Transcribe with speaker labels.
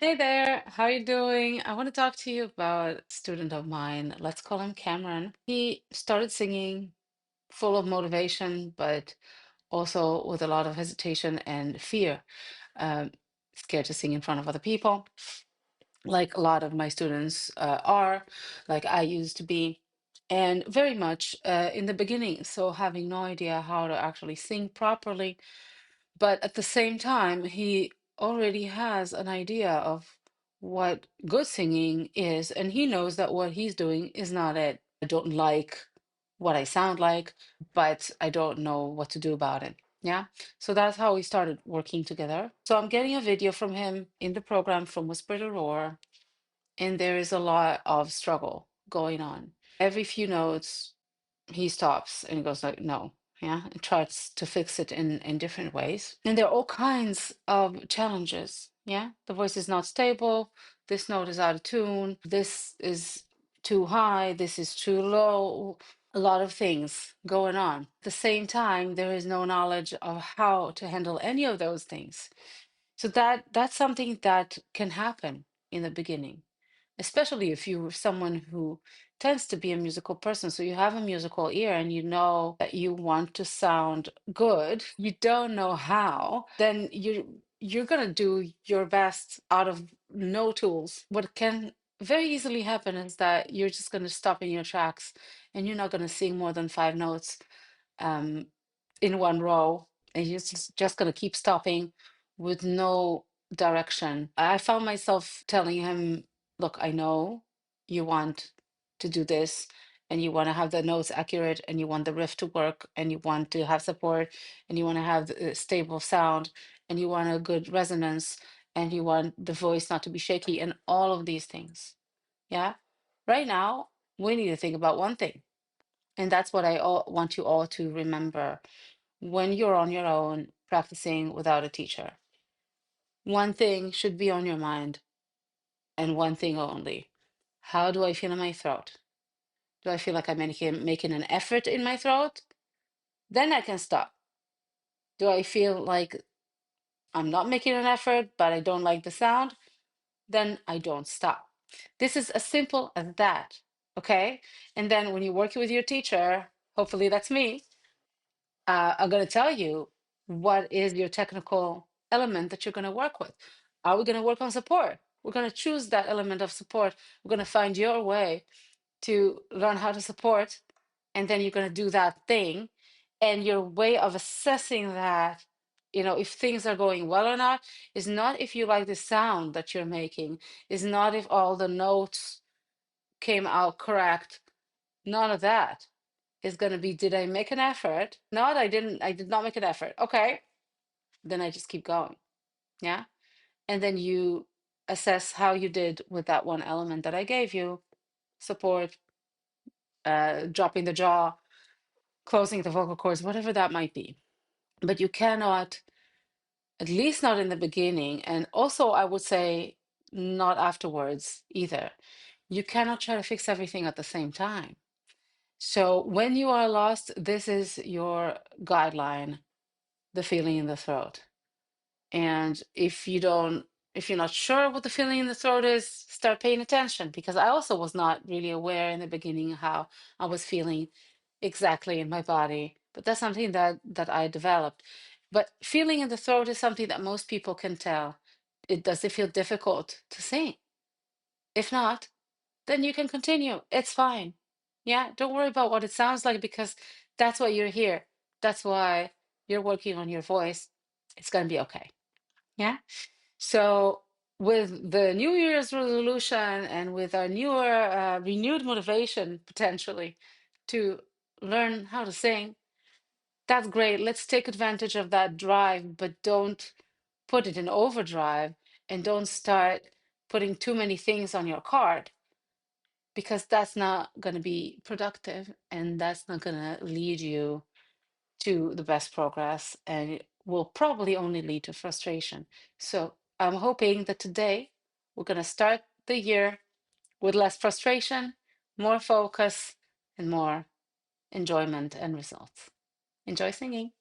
Speaker 1: Hey there, how you doing? I want to talk to you about a student of mine. Let's call him Cameron. He started singing full of motivation, but also with a lot of hesitation and fear. Um, Scared to sing in front of other people, like a lot of my students are, like I used to be, and very much in the beginning. So having no idea how to actually sing properly, but at the same time, he already has an idea of what good singing is, and he knows that what he's doing is not it. I don't like what I sound like, but I don't know what to do about it. Yeah. So that's how we started working together. So I'm getting a video from him in the program from Whisper to Roar, and there is a lot of struggle going on. Every few notes, he stops and he goes like, no, yeah, and tries to fix it in different ways. And there are all kinds of challenges. Yeah, the voice is not stable. This note is out of tune. This is too high. This is too low. A lot of things going on. At the same time, there is no knowledge of how to handle any of those things. So that's something that can happen in the beginning, especially if you're someone who tends to be a musical person. So you have a musical ear and you know that you want to sound good, you don't know how, then you're gonna do your best out of no tools. What can very easily happen is that you're just gonna stop in your tracks and you're not gonna sing more than 5 notes um, in one row, and you're just going to keep stopping with no direction. I found myself telling him, look, I know you want to do this, and you want to have the notes accurate, and you want the riff to work, and you want to have support, and you want to have the stable sound, and you want a good resonance, and you want the voice not to be shaky, and all of these things. Yeah. Right now, we need to think about one thing, and that's what want you all to remember when you're on your own practicing without a teacher. One thing should be on your mind, and one thing only. How do I feel in my throat? Do I feel like I'm making an effort in my throat? Then I can stop. Do I feel like I'm not making an effort, but I don't like the sound? Then I don't stop. This is as simple as that. Okay. And then when you work with your teacher, hopefully that's me, I'm going to tell you what is your technical element that you're going to work with. Are we going to work on support? We're going to choose that element of support. We're going to find your way to learn how to support, and then you're going to do that thing. And your way of assessing that, if things are going well or not, is not if you like the sound that you're making, is not if all the notes came out correct. None of that is going to be, did I make an effort? Not, I did not make an effort. Okay. Then I just keep going. Yeah. And then you assess how you did with that one element that I gave you: support, dropping the jaw, closing the vocal cords, whatever that might be. But you cannot, at least not in the beginning, and also I would say not afterwards either. You cannot try to fix everything at the same time. So when you are lost, this is your guideline: the feeling in the throat. And if you're not sure what the feeling in the throat is, start paying attention, because I also was not really aware in the beginning how I was feeling exactly in my body. But that's something that I developed. But feeling in the throat is something that most people can tell. Does it feel difficult to sing? If not, then you can continue. It's fine. Yeah, don't worry about what it sounds like, because that's why you're here. That's why you're working on your voice. It's going to be okay. Yeah. So, with the New Year's resolution and with our newer, renewed motivation potentially to learn how to sing, that's great. Let's take advantage of that drive, but don't put it in overdrive, and don't start putting too many things on your card, because that's not going to be productive, and that's not going to lead you to the best progress, and it will probably only lead to frustration. So I'm hoping that today we're going to start the year with less frustration, more focus, and more enjoyment and results. Enjoy singing.